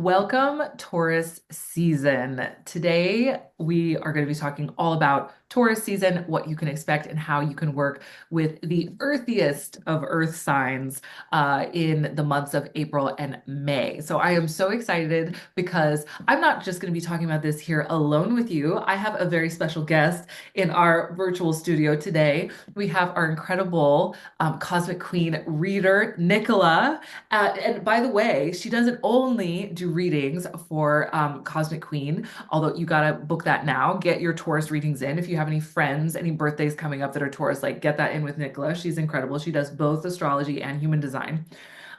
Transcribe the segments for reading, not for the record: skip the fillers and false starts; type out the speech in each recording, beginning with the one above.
Welcome, Taurus season. Today, we are going to be talking all about Taurus season, what you can expect, and how you can work with the earthiest of earth signs in the months of April and May. So, I am so excited because I'm not just going to be talking about this here alone with you. I have a very special guest in our virtual studio today. We have our incredible Cosmic Queen reader, Nicola. And by the way, she doesn't only do readings for Cosmic Queen, although you gotta book that now. Get your Taurus readings in. If you have any friends, any birthdays coming up that are Taurus, like get that in with Nicola. She's incredible. She does both astrology and human design.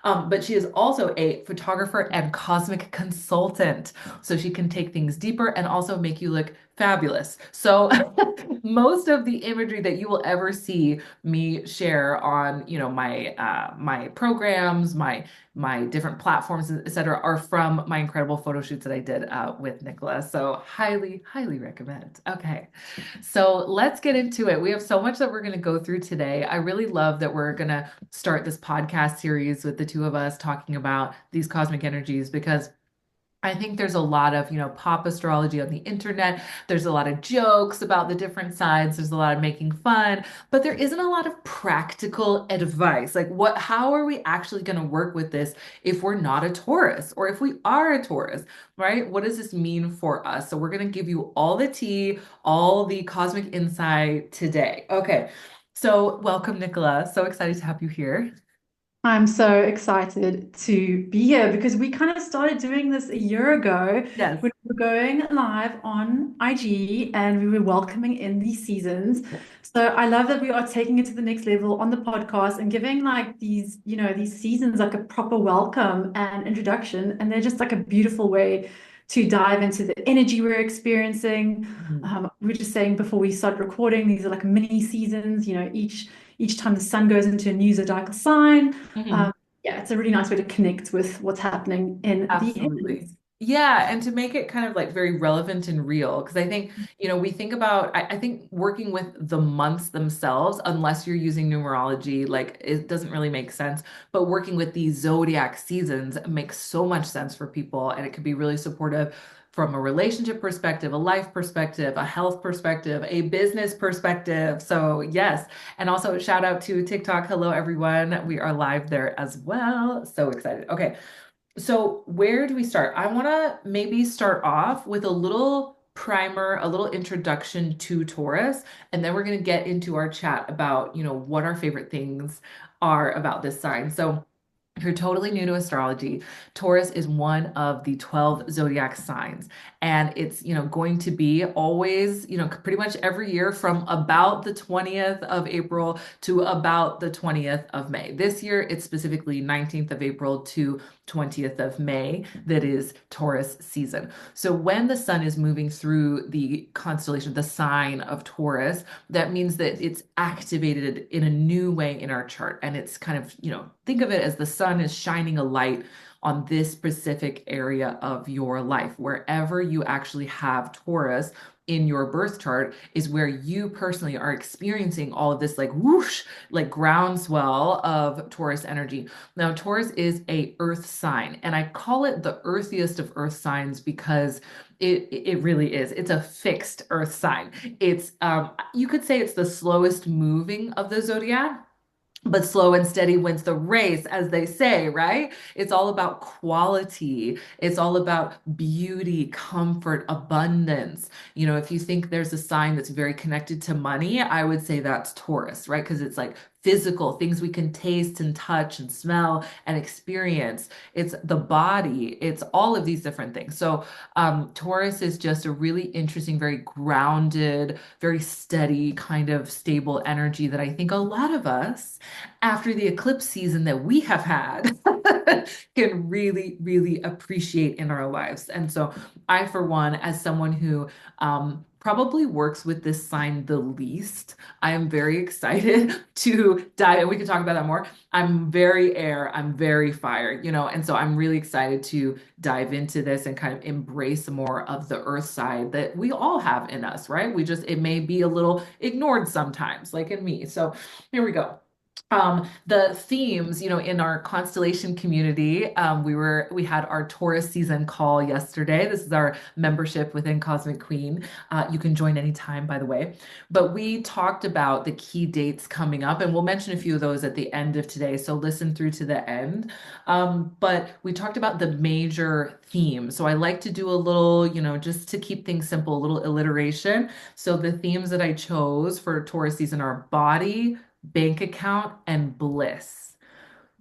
But she is also a photographer and cosmic consultant. So she can take things deeper and also make you look fabulous. So most of the imagery that you will ever see me share on, my programs, my different platforms, etc., are from my incredible photo shoots that I did with Nicola. So highly, highly recommend. Okay. So let's get into it. We have so much that we're going to go through today. I really love that we're going to start this podcast series with the two of us talking about these cosmic energies because I think there's a lot of, pop astrology on the internet. There's a lot of jokes about the different sides. There's a lot of making fun, but there isn't a lot of practical advice. Like how are we actually going to work with this if we're not a Taurus or if we are a Taurus, right? What does this mean for us? So we're going to give you all the tea, all the cosmic insight today. Okay. So welcome, Nicola. So excited to have you here. I'm so excited to be here because we kind of started doing this a year ago Yes. when we were going live on IG and we were welcoming in these seasons. So I love that we are taking it to the next level on the podcast and giving like these seasons like a proper welcome and introduction. And they're just like a beautiful way to dive into the energy we're experiencing. Mhm. We were just saying before we start recording, these are like mini seasons, each time the sun goes into a new zodiacal sign. Mhm. Um, yeah, it's a really nice way to connect with what's happening in the Absolutely. heavens. Yeah, and to make it kind of like very relevant and real, because I think, we think about, I think working with the months themselves, unless you're using numerology, like it doesn't really make sense. But working with these zodiac seasons makes so much sense for people, and it could be really supportive from a relationship perspective, a life perspective, a health perspective, a business perspective. So, yes. And also, shout out to TikTok. Hello, everyone. We are live there as well. So excited. Okay. So, where do we start? I want to maybe start off with a little primer, a little introduction to Taurus, and then we're going to get into our chat about, what our favorite things are about this sign. So, if you're totally new to astrology, Taurus is one of the 12 zodiac signs. And it's, going to be always, pretty much every year from about the 20th of April to about the 20th of May. This year, it's specifically 19th of April to 20th of May that is Taurus season. So when the sun is moving through the constellation, the sign of Taurus, that means that it's activated in a new way in our chart. And it's kind of, think of it as the sun is shining a light on this specific area of your life. Wherever you actually have Taurus in your birth chart is where you personally are experiencing all of this like whoosh, like groundswell of Taurus energy. Now, Taurus is a earth sign, and I call it the earthiest of earth signs because it really is. It's a fixed earth sign. It's you could say it's the slowest moving of the zodiac, but slow and steady wins the race, as they say, right? It's all about quality. It's all about beauty, comfort, abundance. If you think there's a sign that's very connected to money, I would say that's Taurus, right? Because it's like physical things we can taste and touch and smell and experience. It's the body, it's all of these different things. So, Taurus is just a really interesting, very grounded, very steady, kind of stable energy that I think a lot of us after the eclipse season that we have had can really, really appreciate in our lives. And so I, for one, as someone who probably works with this sign the least, I am very excited to dive in. We can talk about that more. I'm very air, I'm very fire, and so I'm really excited to dive into this and kind of embrace more of the earth side that we all have in us, right? It may be a little ignored sometimes, like in me. So here we go. The themes, in our constellation community, we had our Taurus season call yesterday. This is our membership within Cosmic Queen. You can join anytime, by the way. But we talked about the key dates coming up, and we'll mention a few of those at the end of today. So listen through to the end. But we talked about the major themes. So I like to do a little, just to keep things simple, a little alliteration. So the themes that I chose for Taurus season are body, bank account, and bliss.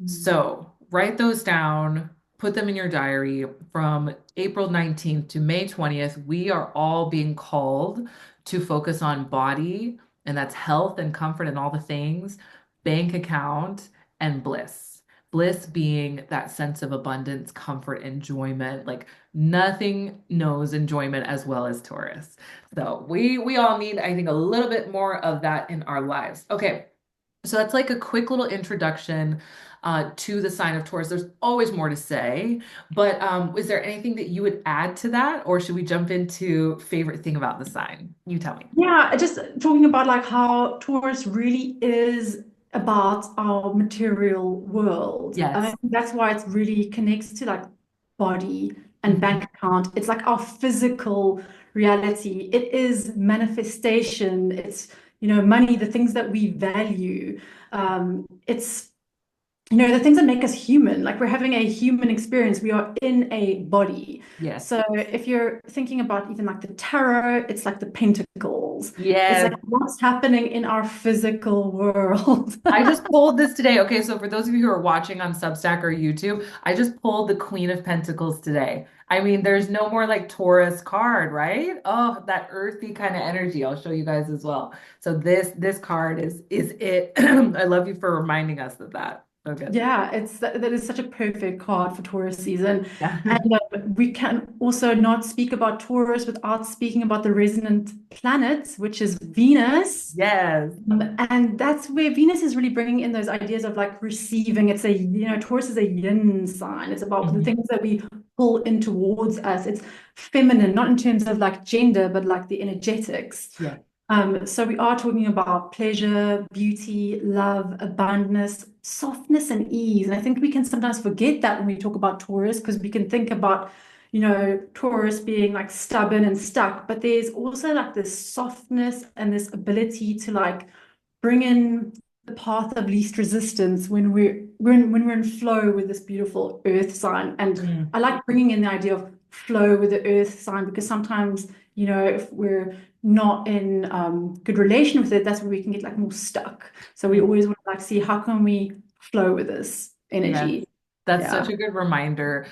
So write those down, put them in your diary. From April 19th to May 20th, we are all being called to focus on body, and that's health and comfort and all the things, bank account, and bliss. Bliss being that sense of abundance, comfort, enjoyment. Like nothing knows enjoyment as well as Taurus. So we all need, I think, a little bit more of that in our lives. Okay. So that's like a quick little introduction to the sign of Taurus. There's always more to say, but is there anything that you would add to that, or should we jump into favorite thing about the sign? You tell me. Yeah, just talking about like how Taurus really is about our material world. I Yes. think that's why it really connects to like body and Mhm. bank account. It's like our physical reality. It is manifestation. It's, money, the things that we value. It's the things that make us human, like we're having a human experience, we are in a body. Yes. So if you're thinking about even like the tarot, it's like the pentacles. It's like Yes. what's happening in our physical world. I just pulled this today. Okay, so for those of you who are watching on Substack or YouTube, I just pulled the Queen of Pentacles today. I mean, there's no more like Taurus card, right? Oh, that earthy kind of energy. I'll show you guys as well. So this card is it. I love you for reminding us of that. So good. Yeah, that is such a perfect card for Taurus season. Yeah. And we can also not speak about Taurus without speaking about the resonant planet, which is Venus. Yes. And that's where Venus is really bringing in those ideas of like receiving. It's Taurus is a yin sign. It's about the Mhm. things that we pull in towards us. It's feminine, not in terms of like gender, but like the energetics. Yeah. So we are talking about pleasure, beauty, love, abundance, softness, and ease. And I think we can sometimes forget that when we talk about Taurus, because we can think about, Taurus being like stubborn and stuck, but there's also like this softness and this ability to like bring in the path of least resistance when we're in flow with this beautiful earth sign. And Mm. I like bringing in the idea of flow with the earth sign because sometimes, if we're not in good relation with it, that's where we can get like more stuck. So we always want to like see how can we flow with this Yes, energy. that's Yeah. such a good reminder.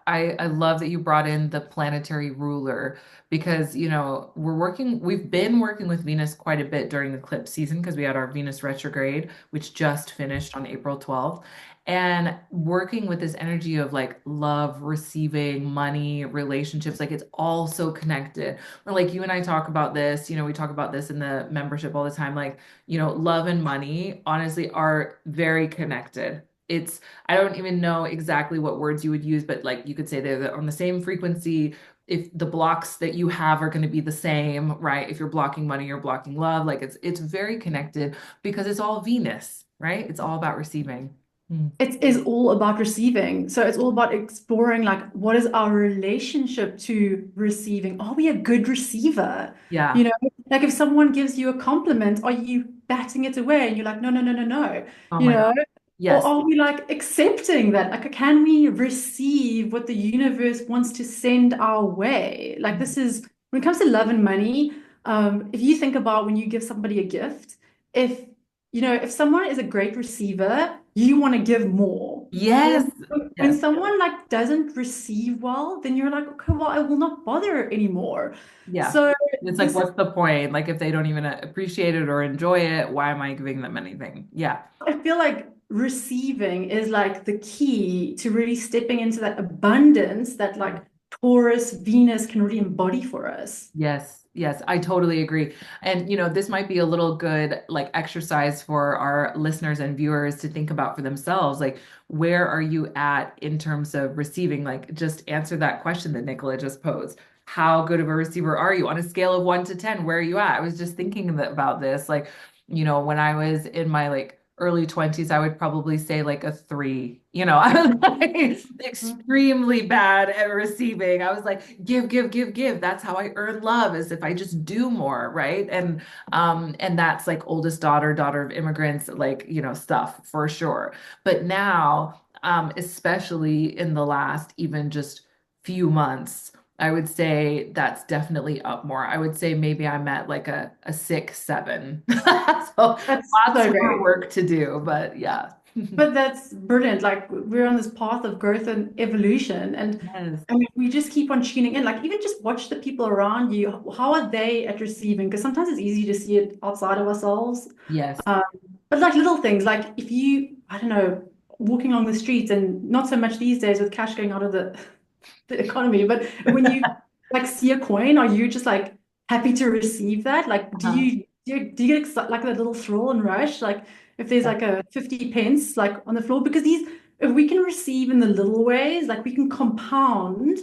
I love that you brought in the planetary ruler because, we've been working with Venus quite a bit during the eclipse season because we had our Venus retrograde, which just finished on April 12th. And working with this energy of like love, receiving, money, relationships, like it's all so connected. Or like you and I talk about this, we talk about this in the membership all the time. Like, love and money honestly are very connected. I don't even know exactly what words you would use, but like you could say they're on the same frequency. If the blocks that you have are going to be the same, right? If you're blocking money, you're blocking love. Like it's very connected because it's all Venus, right? It's all about receiving. Mm. It is all about receiving. So it's all about exploring like what is our relationship to receiving? Are we a good receiver? You Yeah. know, like if someone gives you a compliment, are you batting it away and you're like, no, no, no, no, no, Oh you my God. know? Or Yes. are we like accepting that? Like, can we receive what the universe wants to send our way? Like this is when it comes to love and money, if you think about when you give somebody a gift, if if someone is a great receiver, you want to give more. Yes. When Yes. someone like doesn't receive well, then you're like, okay, well, I will not bother anymore. Yeah. So It's like, this what's the point? Like, if they don't even appreciate it or enjoy it, why am I giving them anything? Yeah. I feel like receiving is like the key to really stepping into that abundance that like Taurus, Venus can really embody for us. Yes, yes, I totally agree. And this might be a little good like exercise for our listeners and viewers to think about for themselves. Like, where are you at in terms of receiving? Like, just answer that question that Nicola just posed. How good of a receiver are you on a scale of 1 to 10? Where are you at? I was just thinking about this. Like, when I was in my like early 20s, I would probably say like a three. I was like extremely bad at receiving. I was like, give, give, give, give. That's how I earn love, is if I just do more, right? And that's like oldest daughter, daughter of immigrants, like, stuff for sure. But now, especially in the last even just few months, I would say that's definitely up more. I would say maybe I'm at like a 6, 7. So That's lots so more great. work to do, but yeah. But that's brilliant. Like we're on this path of growth and evolution. And Yes. I mean, we just keep on tuning in. Like even just watch the people around you. How are they at receiving? Because sometimes it's easy to see it outside of ourselves. Yes. Um, but like little things, like if you, I don't know, walking along the streets and not so much these days with cash going out of the economy, but when you like see a coin, are you just like happy to receive that? Like, Uh-huh. do you get like that little thrill and rush? Like if there's Yeah. like a 50 pence like on the floor, because these, if we can receive in the little ways, like we can compound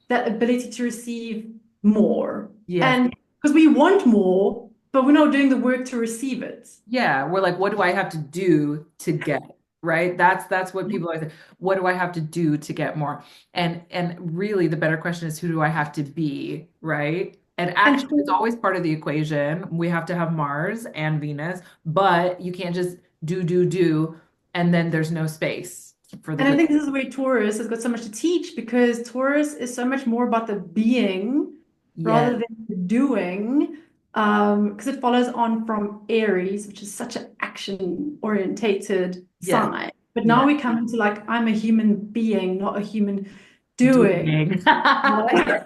that ability to receive more. Yes. And because we want more, but we're not doing the work to receive it. Yeah. We're like, what do I have to do to get? Right? That's what people are saying. What do I have to do to get more? And really the better question is, who do I have to be? Right? And And actually it's always part of the equation. We have to have Mars and Venus, but you can't just do, and then there's no space for the And I good. think this is where Taurus has got so much to teach because Taurus is so much more about the being rather Yes. than the doing. Because it follows on from Aries, which is such an action orientated Yes. sign. But now Yes. we come into like, I'm a human being, not a human doing. Doing. Right?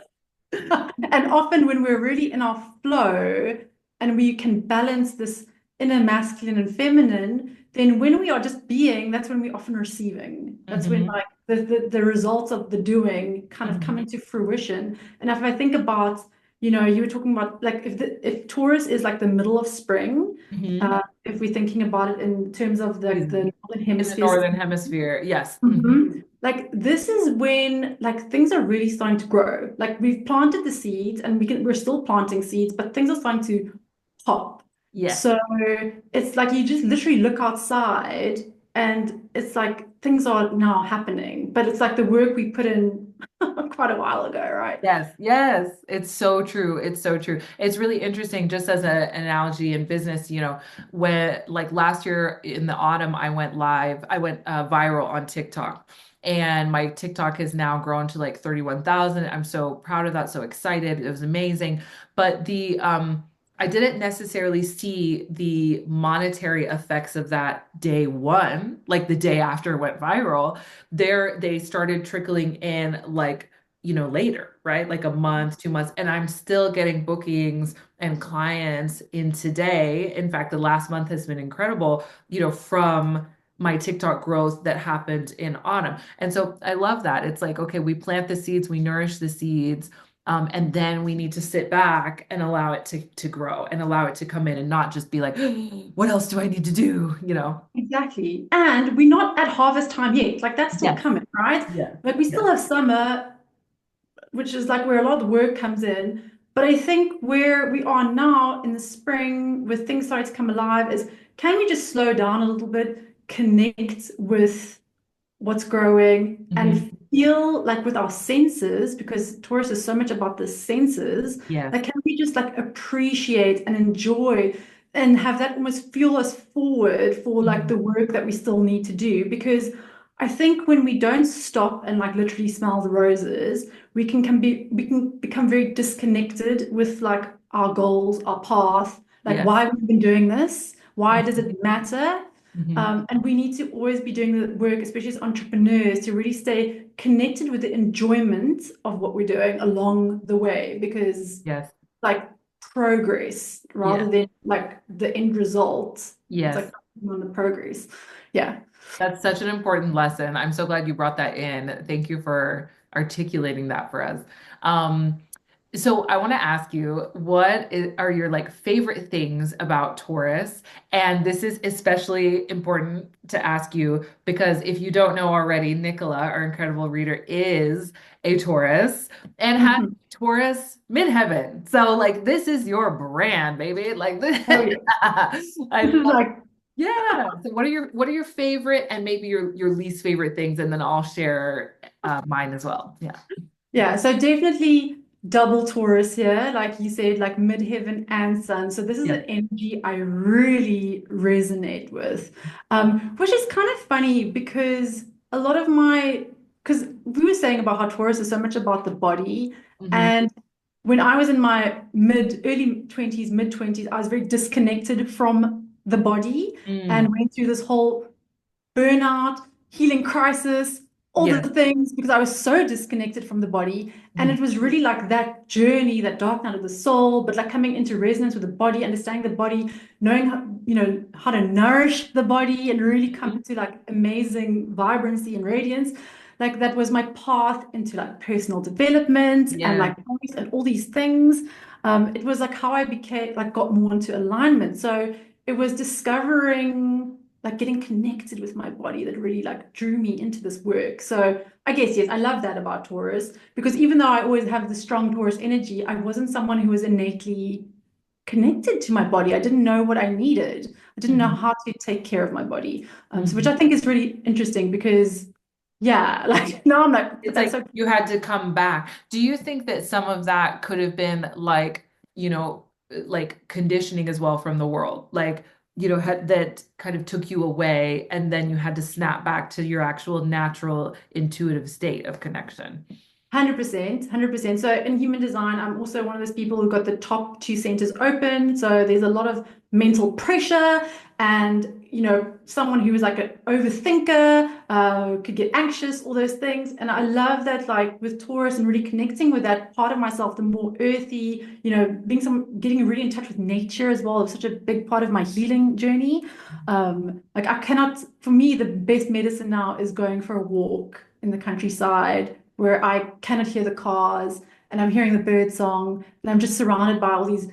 And often when we're really in our flow and we can balance this inner masculine and feminine, then when we are just being, that's when we're often receiving. That's when Hmm. like the results of the doing kind of come Hmm. into fruition. And if I think about, you were talking about like if Taurus is like the middle of spring, Hmm. if we're thinking about it in terms of the Season. northern In the hemisphere. northern hemisphere. Yes. Hmm. Mhm. Like this is when like things are really starting to grow. Like we've planted the seeds and we're still planting seeds, but things are starting to pop. Yes. So it's like you just literally look outside and it's like things are now happening, but it's like the work we put in quite a while ago, right? Yes, yes, it's so true. It's so true. It's really interesting, just as an analogy in business, when like last year in the autumn, I went viral on TikTok, and my TikTok has now grown to like 31,000. I'm so proud of that, so excited. It was amazing. But I didn't necessarily see the monetary effects of that day one, like the day after it went viral. They started trickling in like later, right? Like a month, 2 months, and I'm still getting bookings and clients in today. In fact, the last month has been incredible, from my TikTok growth that happened in autumn. And so I love that. It's like, okay, we plant the seeds, we nourish the seeds, and then we need to sit back and allow it to grow and allow it to come in and not just be like, what else do I need to do? Exactly. And we're not at harvest time yet. Like that's still Yes. coming, right? Yes. Like we still Yes. have summer, which is like where a lot of the work comes in. But I think where we are now in the spring, with things starting to come alive, is can we just slow down a little bit, connect with what's growing, and Hmm. feel like with our senses, because Taurus is so much about the senses, Yes. like can we just like appreciate and enjoy and have that almost fuel us forward for like the Hmm. work that we still need to do? Because I think when we don't stop and like literally smell the roses, we can become very disconnected with like our goals, our path, like Yes. why we've been doing this, why does Hmm. it matter? Hmm. And we need to always be doing the work, especially as entrepreneurs, to really stay connected with the enjoyment of what we're doing along the way, because Yes. like progress rather Yes. than like the end result. It's Yes. like on the progress. Yeah. That's such an important lesson. I'm so glad you brought that in. Thank you for articulating that for us. Um, so I want to ask you, are your like favorite things about Taurus? And this is especially important to ask you because if you don't know already, Nicola, our incredible reader, is a Taurus and has Mhm. Taurus midheaven. So like this is your brand, baby. Like this, Oh yeah. I This is love like Yeah. So what are your favorite and maybe your least favorite things, and then I'll share mine as well. Yeah. Yeah, so definitely double Taurus here, like you said, like midheaven and sun. So this is Yeah. an energy I really resonate with, which is kind of funny because a lot of because we were saying about how Taurus is so much about the body. Hmm. And when I was in my early 20s, mid 20s, I was very disconnected from the body and Mm. went through this whole burnout, healing crisis, all the Yes. things because I was so disconnected from the body. And Mhm. it was really like that journey, that dark night of the soul, but like coming into resonance with the body, understanding the body, knowing how, how to nourish the body and really come into like amazing vibrancy and radiance. Like that was my path into like personal development and Yeah. like and all these things. It was like how I became like got more into alignment. So it was discovering like getting connected with my body that really like drew me into this work. So I guess yes, I love that about Taurus because even though I always have the strong Taurus energy, I wasn't someone who was innately connected to my body. I didn't know what I needed. I didn't know Mhm. how to take care of my body. So which Mhm. I think is really interesting because yeah, like now I'm like, but It's that's like so you had to come back. Do you think that some of that could have been like conditioning as well from the world? Like, that kind of took you away and then you had to snap back to your actual natural intuitive state of connection. 100%, 100%. So in human design, I'm also one of those people who got the top two centers open. So there's a lot of mental pressure and, someone who is like an overthinker, could get anxious, all those things. And I love that, like with Taurus and really connecting with that part of myself, the more earthy, getting really in touch with nature as well is such a big part of my healing journey. Like for me, the best medicine now is going for a walk in the countryside where I cannot hear the cars and I'm hearing the bird song and I'm just surrounded by all these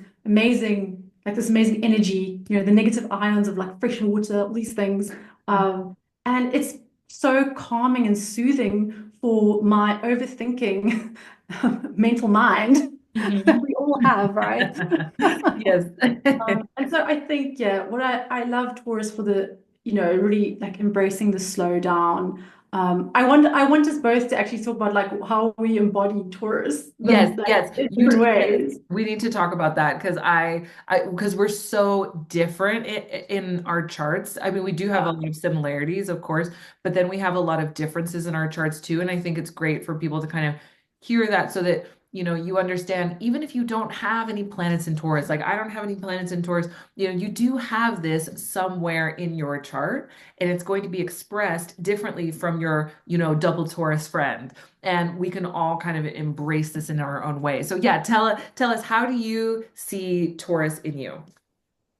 this amazing energy, the negative ions of like fresh water, all these things. And it's so calming and soothing for my overthinking mental mind that Mhm. we all have, right? Yes. And so I think, yeah, what I love Taurus for really like embracing the slowdown. I want us both to actually talk about like how we embody Taurus, Yes, like yes. in different Yes. ways. We need to talk about that because because we're so different in our charts. I mean, we do have a lot of similarities, of course, but then we have a lot of differences in our charts too. And I think it's great for people to kind of hear that so that, you understand, even if you don't have any planets in Taurus, like I don't have any planets in Taurus, you do have this somewhere in your chart, and it's going to be expressed differently from your, double Taurus friend, and we can all kind of embrace this in our own way. So yeah, tell us, how do you see Taurus in you?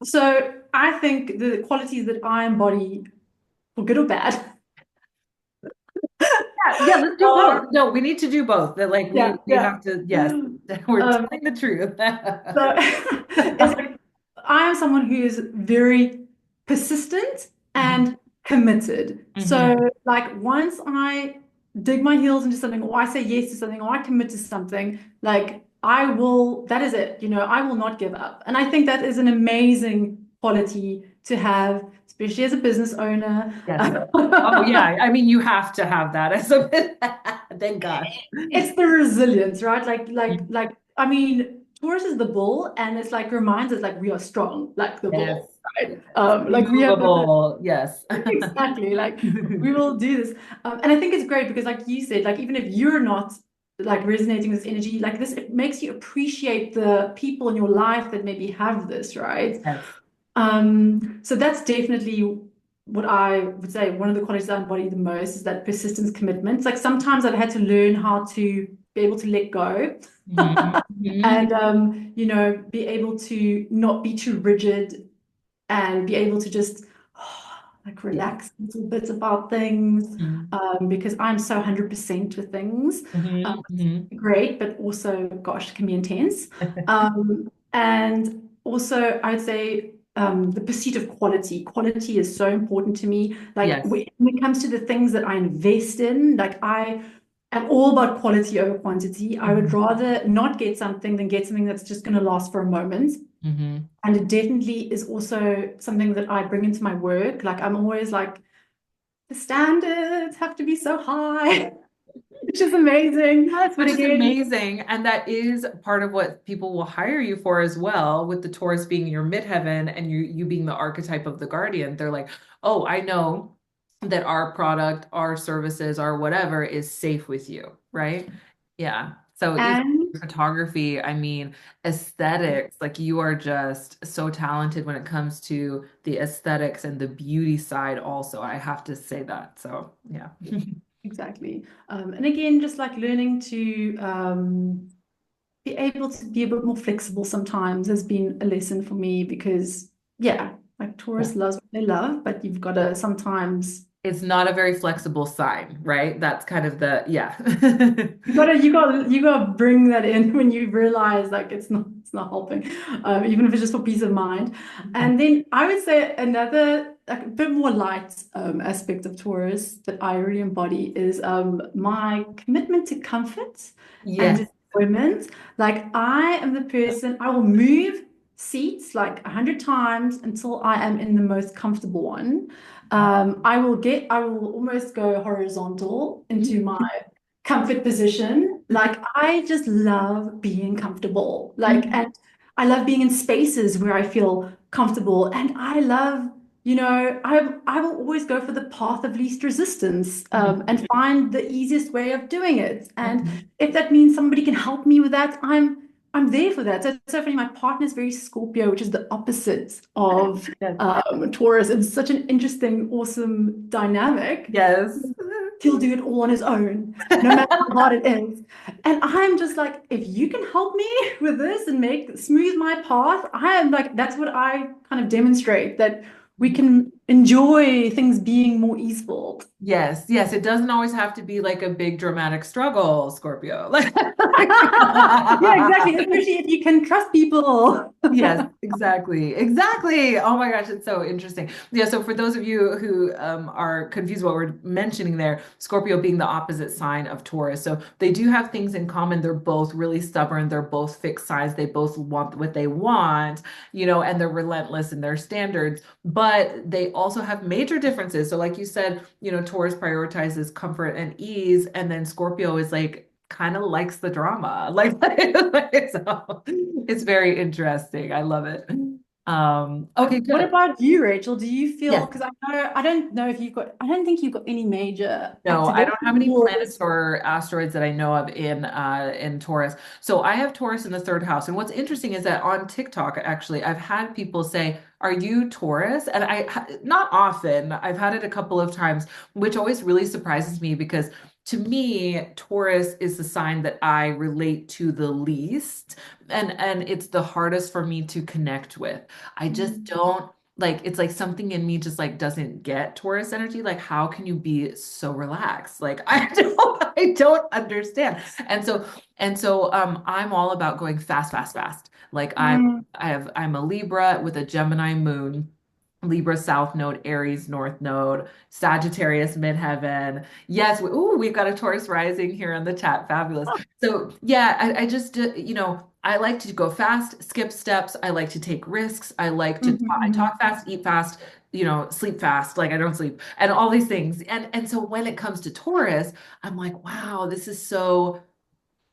So I think the qualities that I embody, for good or bad, Yeah, yeah, let's do both. are No, we need to do both. That like we yeah, we yeah. have to, yes, we're Um, telling the truth. So it's like I am someone who is very persistent Mhm. and committed. So Mhm. like once I dig my heels into something or I say yes to something or I commit to something, like that is it, I will not give up. And I think that is an amazing quality to have, especially as a business owner. Yes. Oh yeah. I mean, you have to have that as a thank God. It's the resilience, right? I mean, Taurus is the bull, and it's like reminds us like we are strong, like the Yes. bull, right? Yes. Like we have the Immovable. Yes. exactly like we will do this, and I think it's great because, like you said, like even if you're not like resonating with this energy, like this, it makes you appreciate the people in your life that maybe have this, right? Yes. So that's definitely what I would say. One of the qualities I embody the most is that persistence commitment. It's like sometimes I've had to learn how to be able to let go Mhm. Mhm. and be able to not be too rigid and be able to just like Yes. relax a little bit about things Mhm. because I'm so 100% with things. Mhm. Mhm. Great, but also, gosh, can be intense. And also, I'd say the pursuit of quality. Quality is so important to me. Like Yes. when it comes to the things that I invest in, like I am all about quality over quantity. I would Mhm. rather not get something than get something that's just going to last for a moment. Hmm. And it definitely is also something that I bring into my work. Like I'm always like, the standards have to be so high, which is amazing. Yes, But which is again, amazing. And that is part of what people will hire you for as well, with the Taurus being your midheaven and you being the archetype of the guardian. They're like, oh, I know that our product, our services, our whatever is safe with you, right? Yeah. So even and photography, I mean, aesthetics, like you are just so talented when it comes to the aesthetics and the beauty side also. I have to say that. So yeah. exactly. And again, just like learning to be able to be a bit more flexible sometimes has been a lesson for me because, yeah, like Yeah. Taurus loves what they love, but you've got to sometimes It's not a very flexible sign, right? That's kind of the, yeah. you gotta bring that in when you realize like it's not helping, even if it's just for peace of mind. And then I would say another like a bit more light aspect of Taurus that I really embody is my commitment to comfort and Yes. enjoyment. Like I am the person I will move seats like 100 times until I am in the most comfortable one. I will almost go horizontal into my comfort position. Like I just love being comfortable. Like, and I love being in spaces where I feel comfortable. And I love, I will always go for the path of least resistance, and find the easiest way of doing it. And if that means somebody can help me with that, I'm there for that. So it's so funny. My partner is very Scorpio, which is the opposite of Yes. Taurus. It's such an interesting, awesome dynamic. Yes. He'll do it all on his own, no matter how hard it is. And I'm just like, if you can help me with this and make smooth my path, I am like, that's what I kind of demonstrate that we can enjoy things being more easeful. Yes, yes, it doesn't always have to be like a big dramatic struggle, Scorpio. Like, Yeah, exactly. Especially if you can trust people. yes, exactly. Exactly. Oh my gosh, it's so interesting. Yeah, so for those of you who are confused what we're mentioning there, Scorpio being the opposite sign of Taurus. So they do have things in common. They're both really stubborn. They're both fixed signs. They both want what they want, and they're relentless in their standards, but they also have major differences. So like you said, Taurus prioritizes comfort and ease, and then Scorpio is like kind of likes the drama. Like, so it's very interesting. I love it. Okay, What good. about you, Rachel? Do you feel, Yes. because I don't know if I don't think you've got any major No, I don't have any planets activations. or asteroids that I know of in Taurus. So I have Taurus in the third house. And what's interesting is that on TikTok, actually, I've had people say, "Are you Taurus?" And not often. I've had it a couple of times, which always really surprises me because to me, Taurus is the sign that I relate to the least, and it's the hardest for me to connect with. I just Mm. don't like it's like something in me just like doesn't get Taurus energy. Like, how can you be so relaxed? Like, I don't understand. And so I'm all about going fast, fast, fast. Like Mm. I'm a Libra with a Gemini moon. Libra South Node, Aries North Node, Sagittarius Midheaven. Yes, we've got a Taurus rising here in the chat. Fabulous. So yeah, I just I like to go fast, skip steps. I like to take risks. I Mhm, talk fast, eat fast, sleep fast. Like I don't sleep, and all these things. And so when it comes to Taurus, I'm like, wow, this is so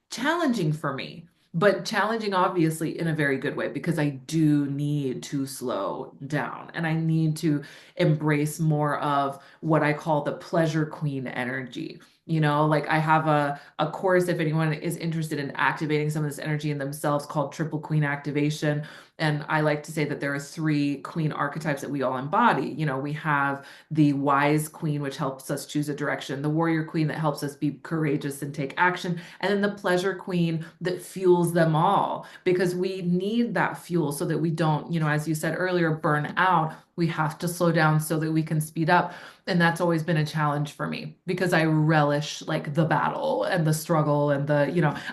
challenging for me, but challenging obviously in a very good way because I do need to slow down and I need to embrace more of what I call the pleasure queen energy. Like I have a course if anyone is interested in activating some of this energy in themselves called Triple Queen Activation. And I like to say that there are three queen archetypes that we all embody. We have the wise queen, which helps us choose a direction, the warrior queen that helps us be courageous and take action, and then the pleasure queen that fuels them all because we need that fuel so that we don't, as you said earlier, burn out. We have to slow down so that we can speed up. And that's always been a challenge for me because I relish like the battle and the struggle and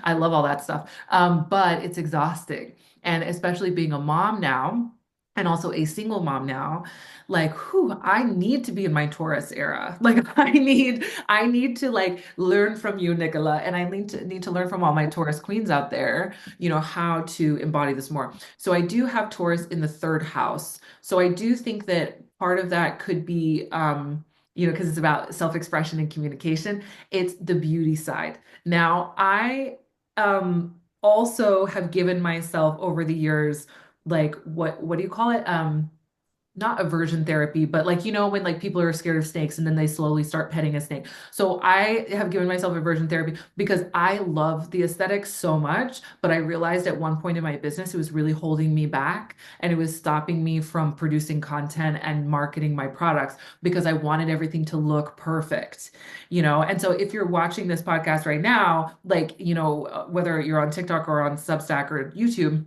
I love all that stuff. But it's exhausting. And especially being a mom now, and also a single mom now, like, who I need to be in my Taurus era. Like I need to like learn from you, Nicola, and I need to learn from all my Taurus queens out there, how to embody this more. So I do have Taurus in the third house. So I do think that part of that could be because it's about self-expression and communication. It's the beauty side. Now, I also have given myself over the years, like, what do you call it? Not aversion therapy, but like, when like people are scared of snakes and then they slowly start petting a snake. So I have given myself aversion therapy because I love the aesthetics so much, but I realized at one point in my business it was really holding me back and it was stopping me from producing content and marketing my products because I wanted everything to look perfect, And so if you're watching this podcast right now, like, whether you're on TikTok or on Substack or YouTube,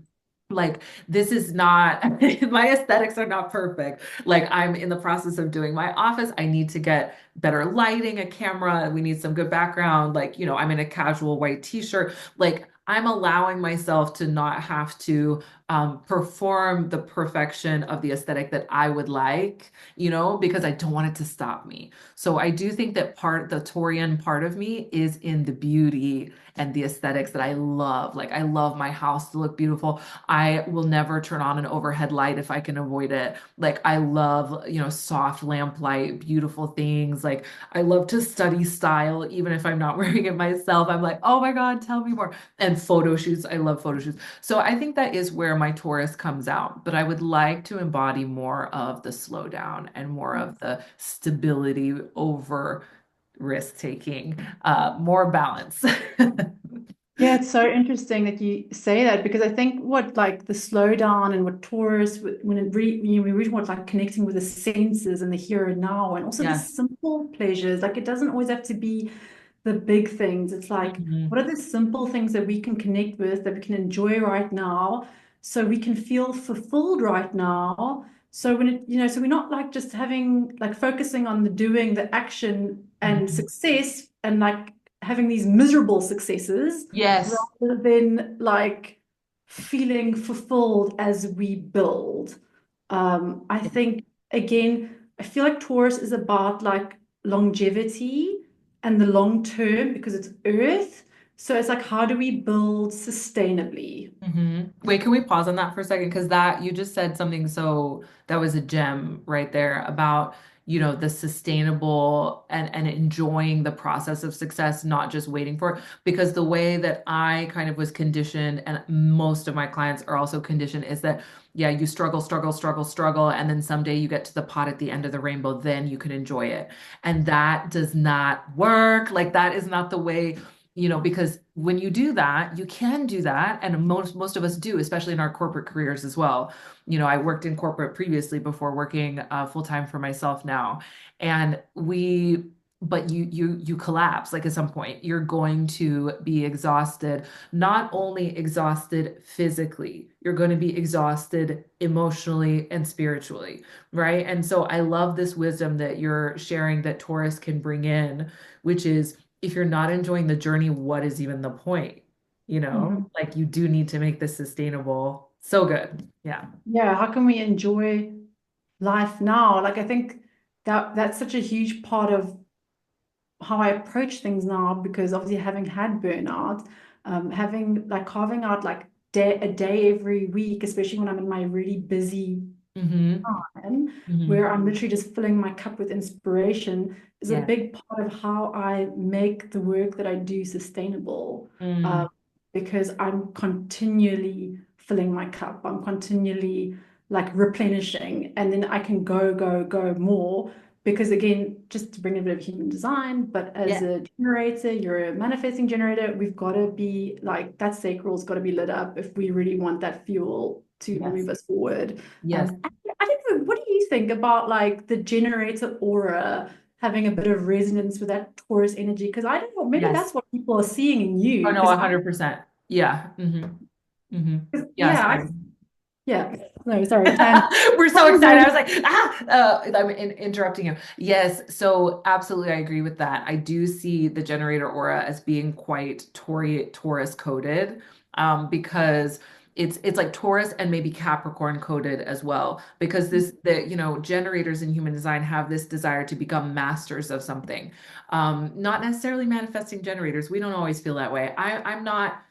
like, this is not, my aesthetics are not perfect. Like, I'm in the process of doing my office. I need to get better lighting, a camera. We need some good background. Like, I'm in a casual white t-shirt. Like, I'm allowing myself to not have to perform the perfection of the aesthetic that I would like, because I don't want it to stop me. So I do think that the Taurian part of me is in the beauty and the aesthetics that I love. Like, I love my house to look beautiful. I will never turn on an overhead light if I can avoid it. Like, I love, soft lamp light, beautiful things. Like, I love to study style, even if I'm not wearing it myself. I'm like, oh my God, tell me more. And photo shoots. I love photo shoots. So I think that is where my Taurus comes out. But I would like to embody more of the slowdown and more of the stability over risk taking, more balance. Yeah, it's so interesting that you say that because I think what like the slowdown and what Taurus when we really want like connecting with the senses and the here and now and also the Yes. simple pleasures. Like it doesn't always have to be the big things. It's like what Mhm. are the simple things that we can connect with that we can enjoy right now so we can feel fulfilled right now. So when so we're not like just having like focusing on the doing, the action and Mhm. success and like having these miserable successes Yes. rather than like feeling fulfilled as we build. I think again, I feel like Taurus is about like longevity and the long term because it's Earth. So it's like, how do we build sustainably? Wait, can we pause on that for a second? Because that you just said something so that was a gem right there about, the sustainable and enjoying the process of success, not just waiting for it. Because the way that I kind of was conditioned, and most of my clients are also conditioned, is that, yeah, you struggle, struggle, struggle, struggle, and then someday you get to the pot at the end of the rainbow, then you can enjoy it. And that does not work. Like, that is not the way, because when you do that, you can do that, and most of us do, especially in our corporate careers as well. I worked in corporate previously before working full time for myself now, and but you collapse. Like, at some point, you're going to be exhausted. Not only exhausted physically, you're going to be exhausted emotionally and spiritually, right? And so I love this wisdom that you're sharing that Taurus can bring in, which is, if you're not enjoying the journey, what is even the point? Mhm. Like, you do need to make this sustainable. So good. Yeah. Yeah, how can we enjoy life now? Like I think that's such a huge part of how I approach things now because obviously having had burnout, having like carving out like a day every week, especially when I'm in my really busy Mm-hmm. time, Mm-hmm. where I'm literally just filling my cup with inspiration, is a Yeah. big part of how I make the work that I do sustainable. Mm. Um, because I'm continually filling my cup, I'm continually like replenishing, and then I can go, go, go more. Because again, just to bring a bit of human design, but as Yeah. a generator, you're a manifesting generator, we've got to be like that sacral's got to be lit up if we really want that fuel to Yes. move us forward. Yes. I don't know, what do you think about like the generator aura having a bit of resonance with that Taurus energy? Because I don't know, maybe Yes. that's what people are seeing in Oh you. no, 100%. Yeah. Yeah. Yeah, Sorry. yeah, no, sorry, tan. We're so excited. I was like, I'm interrupting you. Yes, so absolutely, I agree with that. I do see the generator aura as being quite Taurus coded, because it's like Taurus and maybe Capricorn coded as well, because generators in human design have this desire to become masters of something. Not necessarily manifesting generators. We don't always feel that way. I'm not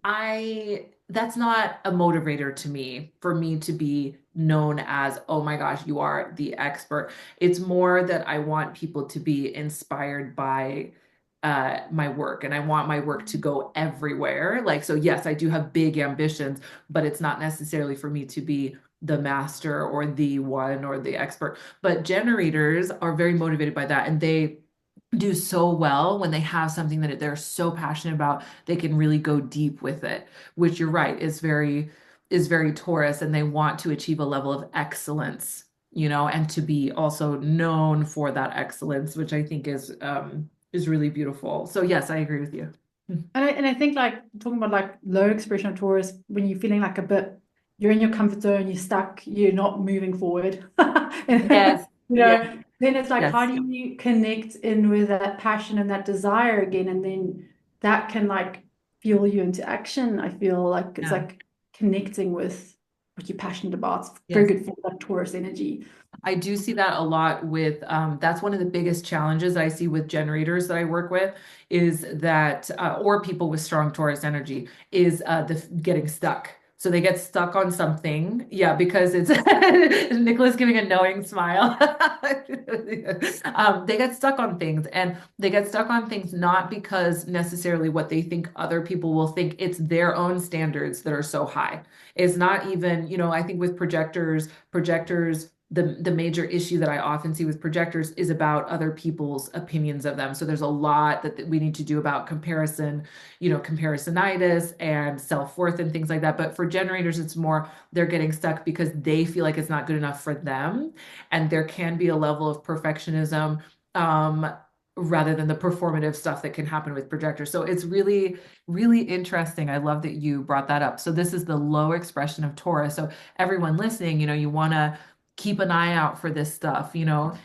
I that's not a motivator to me for me to be known as, oh my gosh, you are the expert. It's more that I want people to be inspired by my work, and I want my work to go everywhere. Like, so yes, I do have big ambitions, but it's not necessarily for me to be the master or the one or the expert. But generators are very motivated by that, and they do so well when they have something that they're so passionate about, they can really go deep with it, which you're right is very Taurus, and they want to achieve a level of excellence, and to be also known for that excellence, which I think is really beautiful. So yes, I agree with you. And I think like talking about like low expression of Taurus, when you're feeling like a bit, you're in your comfort zone, you're stuck, you're not moving forward. Yes, yes, Then it's like, how yes. do you connect in with that passion and that desire again? And then that can like fuel you into action. I feel like it's Yeah. like connecting with what you're passionate about. It's very Yes. good for that Taurus energy. I do see that a lot with, that's one of the biggest challenges I see with generators that I work with is that, or people with strong Taurus energy, is the getting stuck. So they get stuck on something. Yeah, because it's Nicola's giving a knowing smile. They get stuck on things, and they get stuck on things not because necessarily what they think other people will think. It's their own standards that are so high. It's not even, I think with projectors, the major issue that I often see with projectors is about other people's opinions of them. So there's a lot that we need to do about comparison, comparisonitis and self-worth and things like that. But for generators, it's more they're getting stuck because they feel like it's not good enough for them. And there can be a level of perfectionism, rather than the performative stuff that can happen with projectors. So it's really, really interesting. I love that you brought that up. So this is the low expression of Taurus. So everyone listening, you want to keep an eye out for this stuff.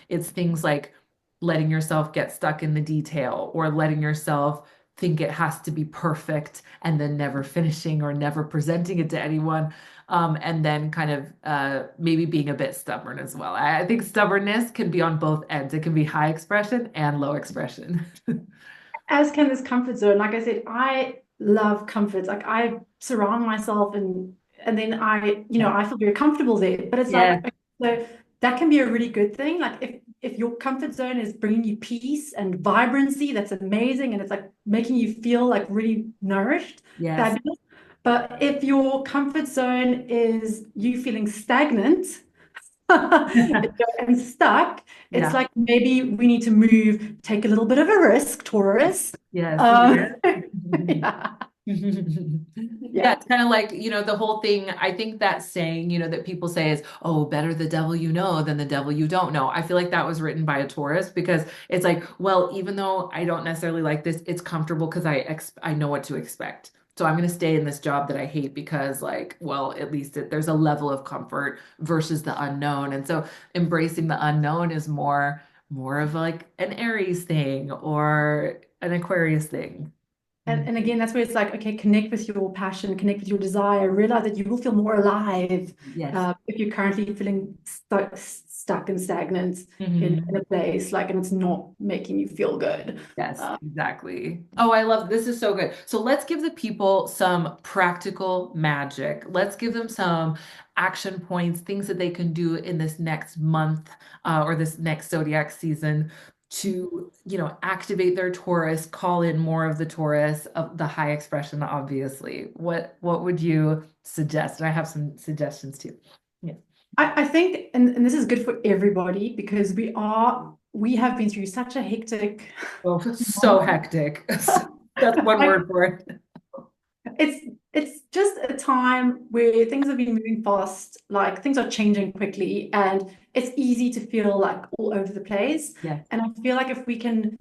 It's things like letting yourself get stuck in the detail, or letting yourself think it has to be perfect and then never finishing or never presenting it to anyone. And then kind of maybe being a bit stubborn as well. I think stubbornness can be on both ends. It can be high expression and low expression. As can this comfort zone. Like I said, I love comfort. Like I surround myself and then Yeah. I feel very comfortable there. But it's like, Yes. okay, so that can be a really good thing. Like if your comfort zone is bringing you peace and vibrancy, that's amazing. And it's like making you feel like really nourished, Yes. fabulous. But if your comfort zone is you feeling stagnant, and stuck, it's Yeah. like maybe we need to move, take a little bit of a risk, Taurus. Yes. Um, Yes. yeah, Yeah, yeah. it's kind of like, the whole thing. I think that saying, that people say is, oh, better the devil you know than the devil you don't know. I feel like that was written by a Taurus, because it's like, well, even though I don't necessarily like this, it's comfortable because I know what to expect. So I'm going to stay in this job that I hate because, like, well, at least there's a level of comfort versus the unknown. And so embracing the unknown is more of like an Aries thing or an Aquarius thing. And again, that's where it's like, okay, connect with your passion, connect with your desire, realize that you will feel more alive Yes. if you're currently feeling stuck and stagnant in Mhm. a place, like, and it's not making you feel good. Yes, Uh, exactly. Oh, I love this is so good. So let's give the people some practical magic. Let's give them some action points, things that they can do in this next month, or this next zodiac season to, activate their Taurus, call in more of the Taurus, of the high expression, obviously. What would you suggest? And I have some suggestions too. Yeah. I think, and this is good for everybody because we have been through such a hectic Oh, so month. hectic. That's one Like word for it. it's just a time where things have been moving fast, like things are changing quickly, and it's easy to feel like all over the place. Yes. And I feel like if we can,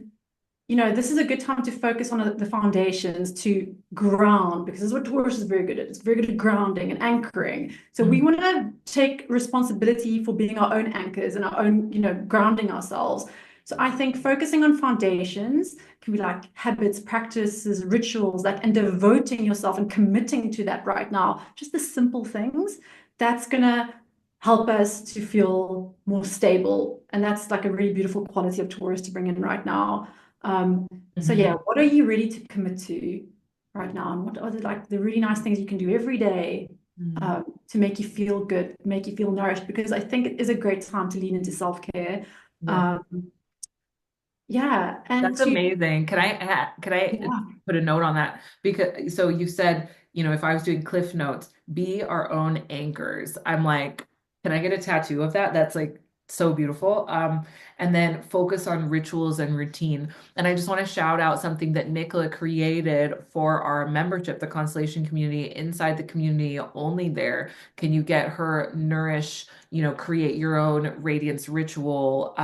this is a good time to focus on the foundations to ground, because this is what Taurus is very good at. It's very good at grounding and anchoring. So we want to take responsibility for being our own anchors and our own, grounding ourselves. So I think focusing on foundations can be like habits, practices, rituals, like, and devoting yourself and committing to that right now. Just the simple things that's gonna help us to feel more stable. And that's like a really beautiful quality of Taurus to bring in right now. Um, so Mhm. yeah, what are you ready to commit to right now? And what are the really nice things you can do every day Mhm. to make you feel good, make you feel nourished? Because I think it is a great time to lean into self-care. Yes. Um, yeah, and That's to amazing. Can I yeah. put a note on that? Because so you said, if I was doing cliff notes, be our own anchors. I'm like, can I get a tattoo of that? That's like so beautiful. And then focus on rituals and routine. And I just want to shout out something that Nicola created for our membership, the Constellation community. Inside the community, only there can you get her nourish, create your own radiance ritual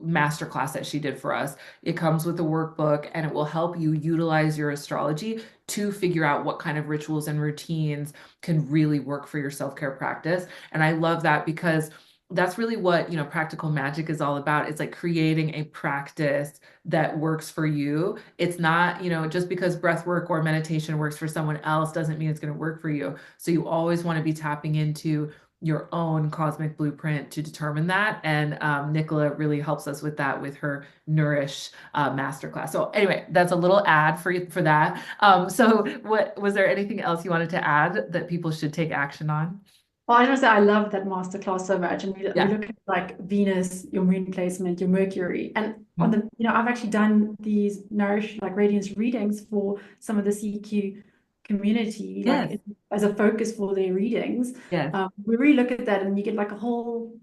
masterclass that she did for us. It comes with a workbook and it will help you utilize your astrology to figure out what kind of rituals and routines can really work for your self-care practice. And I love that because that's really what, practical magic is all about. It's like creating a practice that works for you. It's not, just because breath work or meditation works for someone else doesn't mean it's going to work for you. So you always want to be tapping into your own cosmic blueprint to determine that. And Nicola really helps us with that with her Nourish masterclass. So anyway, that's a little ad for that. So what was there anything else you wanted to add that people should take action on? Well, I just say I love that masterclass so much, and we Yeah. look at like Venus, your moon placement, your Mercury, and on Mhm. the I've actually done these Nourish like radiance readings for some of the CQ community, Yes. as a focus for their readings. Yes. We really look at that, and you get like a whole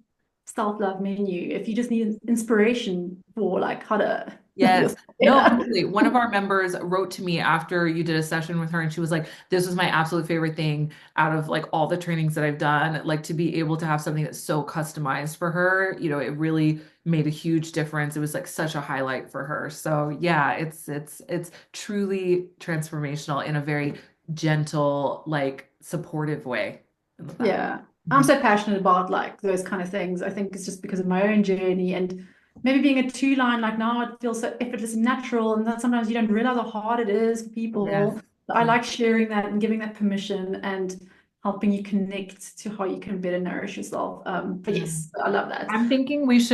self-love menu if you just need inspiration for like how to love Yes. yourself No, better. totally. One of our members wrote to me after you did a session with her, and she was like, this was my absolute favorite thing out of like all the trainings that I've done. Like to be able to have something that's so customized for her, it really made a huge difference. It was like such a highlight for her. So yeah, it's truly transformational in a very gentle, like supportive way. I love that. Yeah, I'm Mhm. so passionate about like those kind of things. I think it's just because of my own journey and maybe being a two line, like now it feels so effortless and natural, and that sometimes you don't realize how hard it is for Yes. people. I like sharing that and giving that permission and helping you connect to how you can better nourish yourself. But Mhm. yes, I love that. I'm thinking this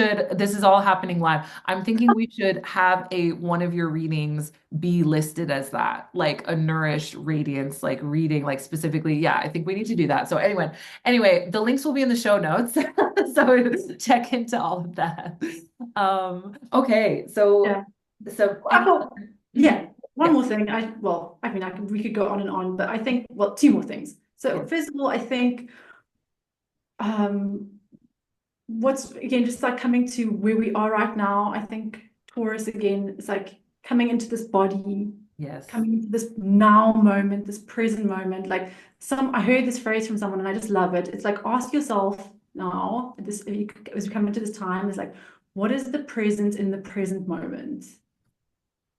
is all happening live. I'm thinking we should have one of your readings be listed as that, like a nourished radiance, like reading, like specifically. Yeah, I think we need to do that. So anyway, the links will be in the show notes. So check into all of that. Okay. So, Yeah. I any, thought, Mhm. yeah, one Yeah, more thing. I mean, we could go on and on, but I think, well, two more things. yeah, So first of all, I think, um, what's again just like coming to where we are right now. I think Taurus again is like coming into this body, yes. coming into this now moment, this present moment. Like I heard this phrase from someone and I just love it. It's like ask yourself now, as you come into this time, is like, what is the present in the present moment?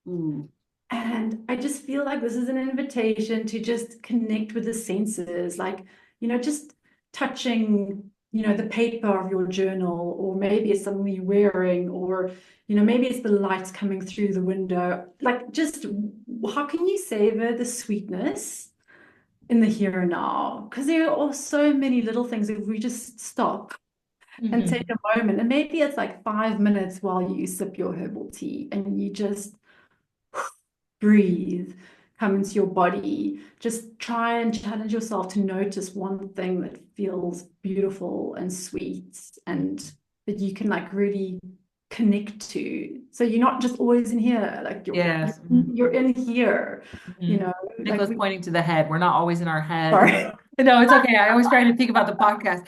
Ooh, And I just feel like this is an invitation to just connect with the senses, like, just touching, the paper of your journal, or maybe it's something you're wearing, or, maybe it's the light coming through the window. Like, just how can you savor the sweetness in the here and now? Because there are so many little things if we just stop and take mhm. a moment, and maybe it's like 5 minutes while you sip your herbal tea and you just breathe, come into your body. Just try and challenge yourself to notice one thing that feels beautiful and sweet and that you can like really connect to. So you're not just always in here, like Yes. Mhm. you're in here, Mhm. like Nicholas pointing to the head. We're not always in our head. sorry. No, it's okay. I always try to think about the podcast.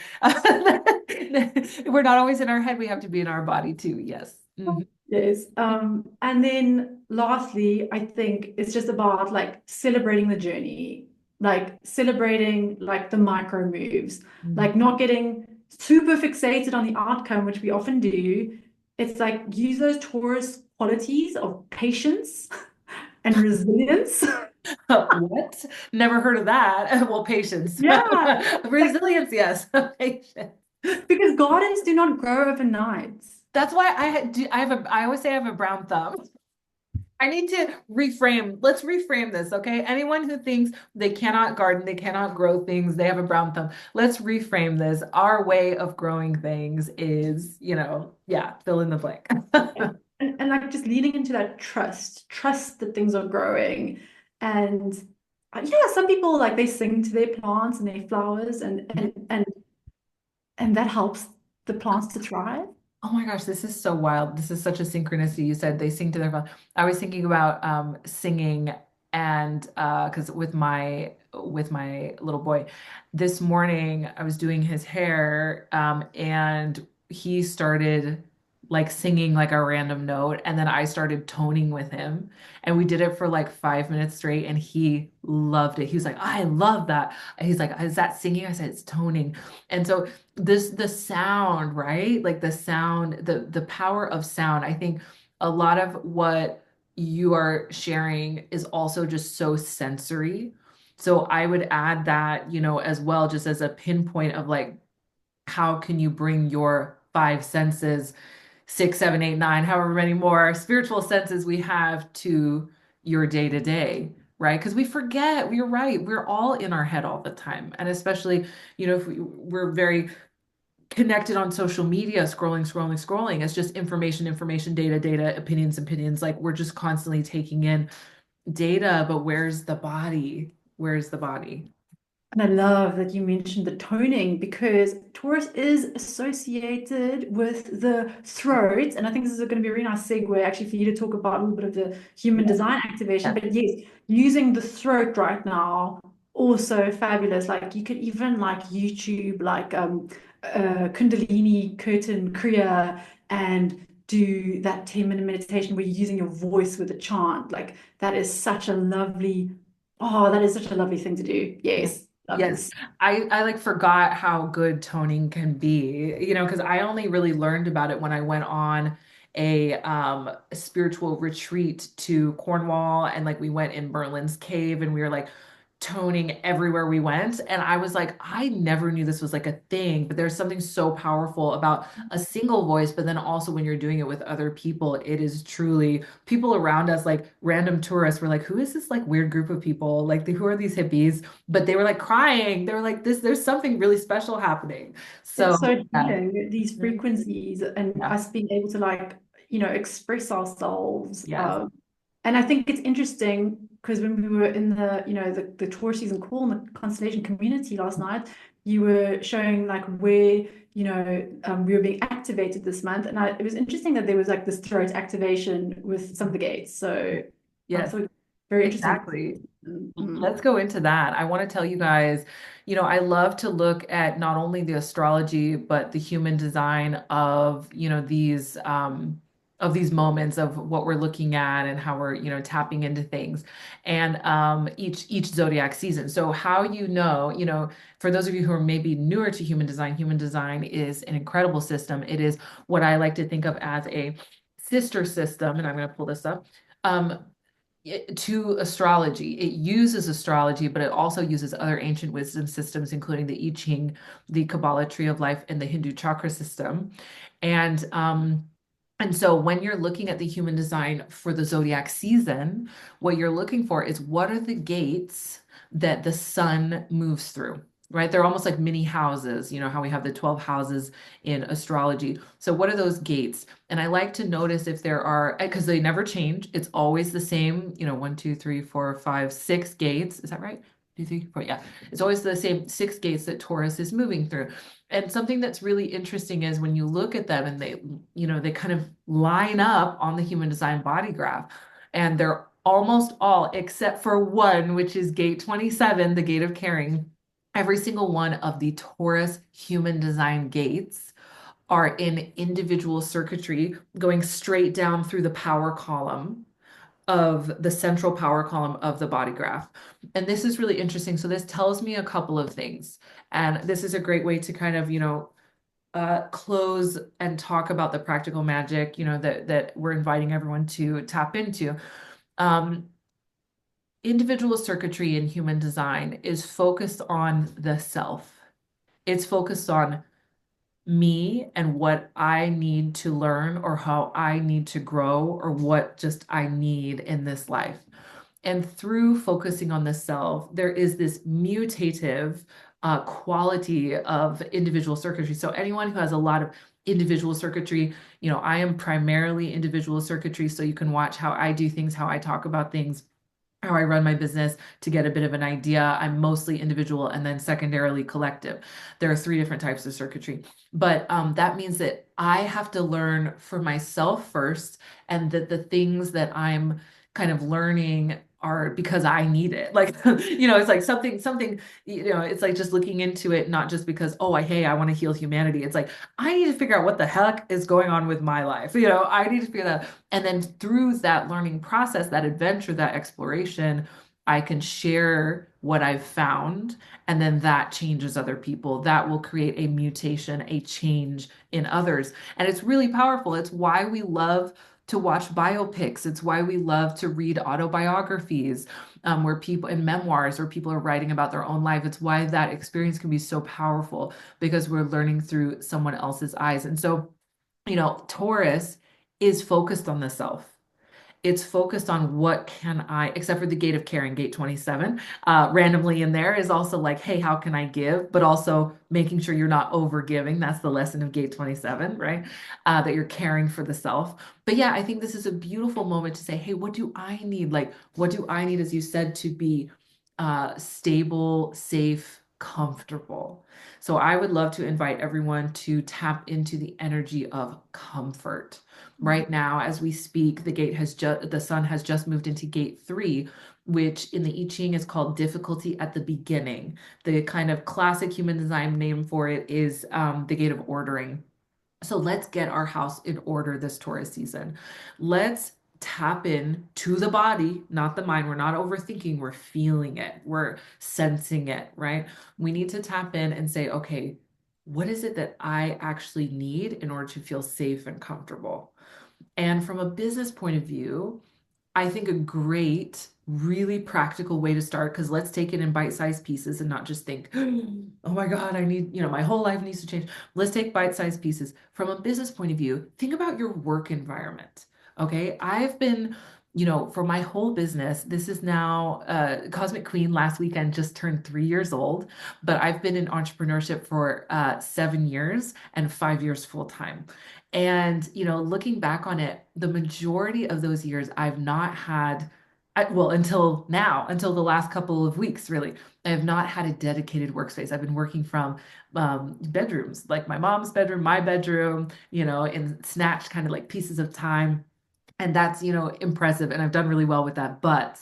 We're not always in our head. We have to be in our body too. Yes. Mhm. Yes. And then lastly, I think it's just about like celebrating the journey, like celebrating like the micro moves, Mhm. like not getting super fixated on the outcome, which we often do. It's like use those Taurus qualities of patience and resilience. What? Never heard of that. Well, patience. Yeah, like Resilience, yes. Patience. because gardens do not grow overnight. That's why I always say I have a brown thumb. I need to reframe. Let's reframe this, okay? Anyone who thinks they cannot garden, they cannot grow things, they have a brown thumb. Let's reframe this. Our way of growing things is, yeah, fill in the blank. And like just leaning into that trust that things are growing. And yeah, some people like they sing to their plants and their flowers and that helps the plants to thrive. Oh my gosh, this is so wild. This is such a synchronicity. You said they sing to their phone. I was thinking about singing and because with my little boy this morning I was doing his hair and he started like singing like a random note and then I started toning with him and we did it for like 5 minutes straight and he loved it. He was like, I love that. And he's like, is that singing? I said, it's toning. And so the sound, right? Like the sound, the power of sound. I think a lot of what you are sharing is also just so sensory. So I would add that, as well, just as a pinpoint of like, how can you bring your five senses, six, seven, eight, nine, however many more spiritual senses we have to your day to day, right? Because we forget, we're right, we're all in our head all the time. And especially, if we're very connected on social media, scrolling, scrolling, scrolling. It's just information, information, data, data, opinions, opinions. Like we're just constantly taking in data, but where's the body? Where's the body? And I love that you mentioned the toning because Taurus is associated with the throat. And I think this is going to be a really nice segue actually for you to talk about a little bit of the human Yeah. design activation. Yeah. But yes, using the throat right now, also fabulous. Like you could even like YouTube like Kundalini curtain Kriya and do that 10-minute meditation where you're using your voice with a chant. Like that is such a lovely, oh, that is such a lovely thing to do. Yeah. Yes. Love Yes. this. I like forgot how good toning can be, because I only really learned about it when I went on a spiritual retreat to Cornwall and like we went in Merlin's cave and we were like toning everywhere we went. And I was like, I never knew this was like a thing, but there's something so powerful about a single voice, but then also when you're doing it with other people, it is truly people around us, like random tourists, were like, who is this like weird group of people? Like, who are these hippies? But they were like crying. They were like, there's something really special happening. So, It's so yeah. healing, these Mhm. frequencies and Yeah. us being able to like, express ourselves. Yes. And I think it's interesting because when we were in the Taurus season call in the constellation community last night, you were showing like where, we were being activated this month. And it was interesting that there was like this throat activation with some of the gates. So I Yes. thought it was very interesting. Exactly. Mhm. Let's go into that. I want to tell you guys, I love to look at not only the astrology, but the human design of, these moments of what we're looking at and how we're, tapping into things and each zodiac season. So how for those of you who are maybe newer to human design is an incredible system. It is what I like to think of as a sister system, and I'm going to pull this up. Um, to astrology. It uses astrology, but it also uses other ancient wisdom systems, including the I Ching, the Kabbalah tree of life, and the Hindu chakra system. And so when you're looking at the human design for the zodiac season, what you're looking for is what are the gates that the sun moves through, right? They're almost like mini houses, how we have the 12 houses in astrology. So what are those gates? And I like to notice if there are, because they never change. It's always the same, one, two, three, four, five, six gates. Is that right? Two, three, four. Yeah. It's always the same six gates that Taurus is moving through. And something that's really interesting is when you look at them and they kind of line up on the human design body graph, and they're almost all, except for one, which is gate 27, the gate of caring. Every single one of the Taurus human design gates are in individual circuitry going straight down through the power column of the central power column of the body graph. And this is really interesting. So this tells me a couple of things. And this is a great way to kind of, close and talk about the practical magic, that we're inviting everyone to tap into. Um, Individual circuitry in human design is focused on the self. It's focused on me and what I need to learn or how I need to grow or what just I need in this life. And through focusing on the self, there is this mutative quality of individual circuitry. So anyone who has a lot of individual circuitry, I am primarily individual circuitry. So you can watch how I do things, how I talk about things, how I run my business to get a bit of an idea. I'm mostly individual and then secondarily collective. There are three different types of circuitry. But that means that I have to learn for myself first, and that the things that I'm kind of learning are because I need it. Like, it's like something, it's like just looking into it, not just because, oh, hey, I want to heal humanity. It's like, I need to figure out what the heck is going on with my life. I need to figure that out. And then through that learning process, that adventure, that exploration, I can share what I've found. And then that changes other people. That will create a mutation, a change in others. And it's really powerful. It's why we love to watch biopics. It's why we love to read autobiographies, where people in memoirs where people are writing about their own life. It's why that experience can be so powerful, because we're learning through someone else's eyes. And so, Taurus is focused on the self. It's focused on what can I, except for the gate of caring, gate 27, randomly in there is also like, hey, how can I give? But also making sure you're not over giving. That's the lesson of gate 27, right? That you're caring for the self. But yeah, I think this is a beautiful moment to say, hey, what do I need? Like, what do I need, as you said, to be stable, safe, comfortable? So I would love to invite everyone to tap into the energy of comfort. Right now, as we speak, the sun has just moved into gate 3, which in the I Ching is called difficulty at the beginning. The kind of classic human design name for it is the gate of ordering. So let's get our house in order this Taurus season. Let's tap in to the body, not the mind. We're not overthinking, we're feeling it, we're sensing it, right? We need to tap in and say, okay, what is it that I actually need in order to feel safe and comfortable? And from a business point of view, I think a great, really practical way to start, because let's take it in bite-sized pieces and not just think, oh my God, I need, my whole life needs to change. Let's take bite-sized pieces. From a business point of view, think about your work environment. Okay. I've been, for my whole business, this is now Cosmic Queen last weekend just turned 3 years old, but I've been in entrepreneurship for 7 years and 5 years full time. And, looking back on it, the majority of those years I've not had, well, until now, until the last couple of weeks, really, I have not had a dedicated workspace. I've been working from bedrooms, like my mom's bedroom, my bedroom, in snatched kind of like pieces of time. And that's, impressive. And I've done really well with that. But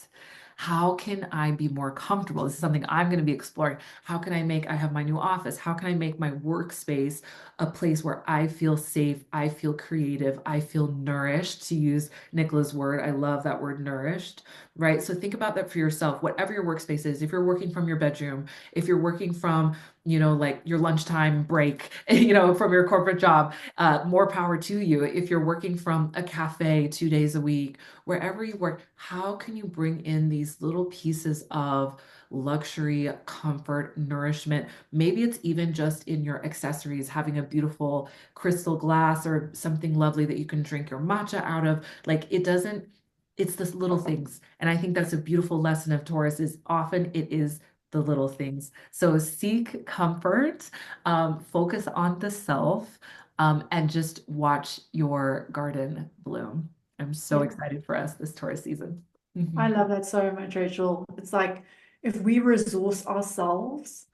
how can I be more comfortable? This is something I'm going to be exploring. I have my new office. How can I make my workspace a place where I feel safe, I feel creative, I feel nourished, to use Nicola's word. I love that word, nourished, right? So think about that for yourself, whatever your workspace is. If you're working from your bedroom, if you're working from, like your lunchtime break, from your corporate job, more power to you. If you're working from a cafe 2 days a week, wherever you work, how can you bring in these little pieces of luxury, comfort, nourishment? Maybe it's even just in your accessories, having a beautiful crystal glass or something lovely that you can drink your matcha out of. Like, it's this little things. And I think that's a beautiful lesson of Taurus, is often it is the little things. So seek comfort, focus on the self, and just watch your garden bloom. I'm so Yeah. excited for us this Taurus season. I Mhm. love that so much, Rachel. It's like if we resource ourselves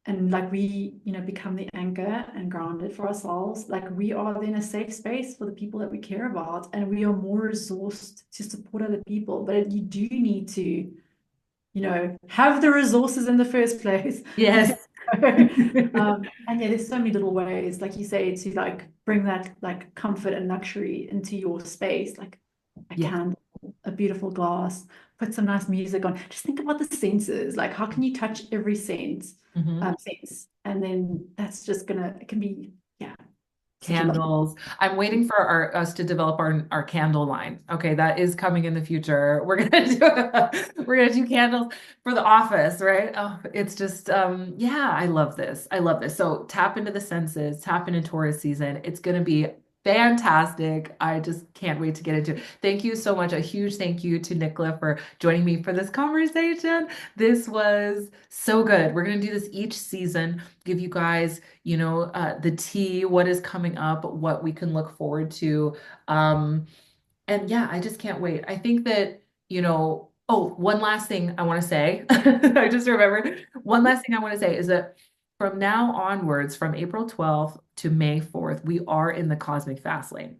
and like we, become the anchor and grounded for ourselves, like we are then a safe space for the people that we care about, and we are more resourced to support other people. But you do need to, have the resources in the first place. Yes. And yeah, there's so many little ways, like you say, to like bring that like comfort and luxury into your space, like a Yes. candle, a beautiful glass, put some nice music on. Just think about the senses. Like, how can you touch every Mhm. sense? And then that's just gonna, it can be, yeah, Such a lovely. Candles. I'm waiting for us to develop our candle line. Okay, that is coming in the future. We're gonna do candles for the office, right? Oh, it's just yeah, I love this. I love this. So tap into the senses, tap into Taurus season. It's gonna be fantastic. I just can't wait to get into it. Thank you so much. A huge thank you to Nicola for joining me for this conversation. This was so good. We're gonna do this each season, give you guys the tea, what is coming up, what we can look forward to. Um, and yeah, I just can't wait. I think that, oh, one last thing I want to say. I just remembered one last thing I want to say is that from now onwards, from April 12th to May 4th, we are in the cosmic fast lane.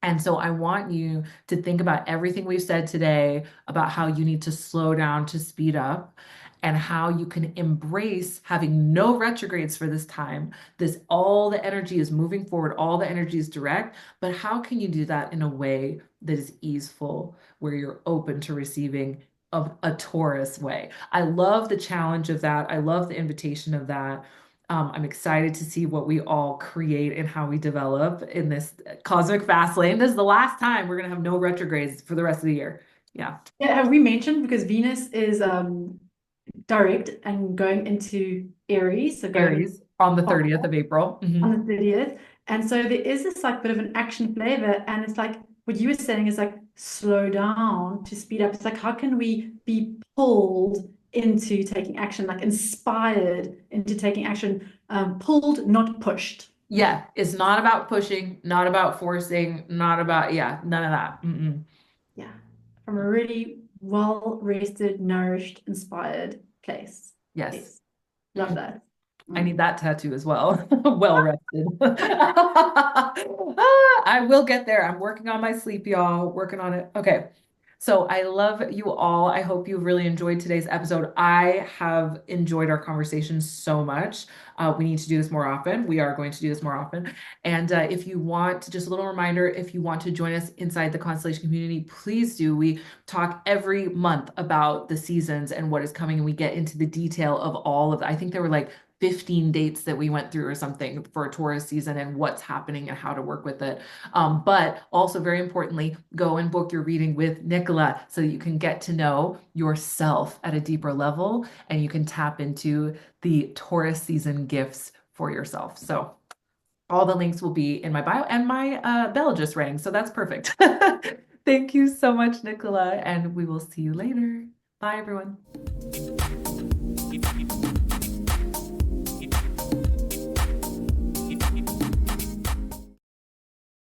And so I want you to think about everything we've said today about how you need to slow down to speed up and how you can embrace having no retrogrades for this time. This all the energy is moving forward, all the energy is direct, but how can you do that in a way that is easeful, where you're open to receiving of a Taurus way? I love the challenge of that. I love the invitation of that. I'm excited to see what we all create and how we develop in this cosmic fast lane. This is the last time we're going to have no retrogrades for the rest of the year. Yeah. Yeah, have we mentioned because Venus is direct and going into Aries, so going into Aries on the 30th of April. on the 30th. And so there is this like bit of an action flavor. And it's like what you were saying is like slow down to speed up. It's like, how can we be pulled into taking action, like inspired into taking action, pulled, not pushed. Yeah, it's not about pushing, not about forcing, not about, yeah, none of that. Mm-mm. Yeah. From a really well rested, nourished, inspired place. Yes. Yes. Love that. I need Mm. that tattoo as well. Well rested. I will get there. I'm working on my sleep, y'all. Working on it. Okay. So I love you all. I hope you really enjoyed today's episode. I have enjoyed our conversation so much. We need to do this more often. We are going to do this more often. And if you want, just a little reminder, if you want to join us inside the constellation community, please do. We talk every month about the seasons and what is coming, and we get into the detail of all of it. I think there were like 15 dates that we went through or something for a Taurus season and what's happening and how to work with it. But also, very importantly, go and book your reading with Nicola so you can get to know yourself at a deeper level and you can tap into the Taurus season gifts for yourself. So, all the links will be in my bio, and my bell just rang. So, that's perfect. Thank you so much, Nicola, and we will see you later. Bye, everyone.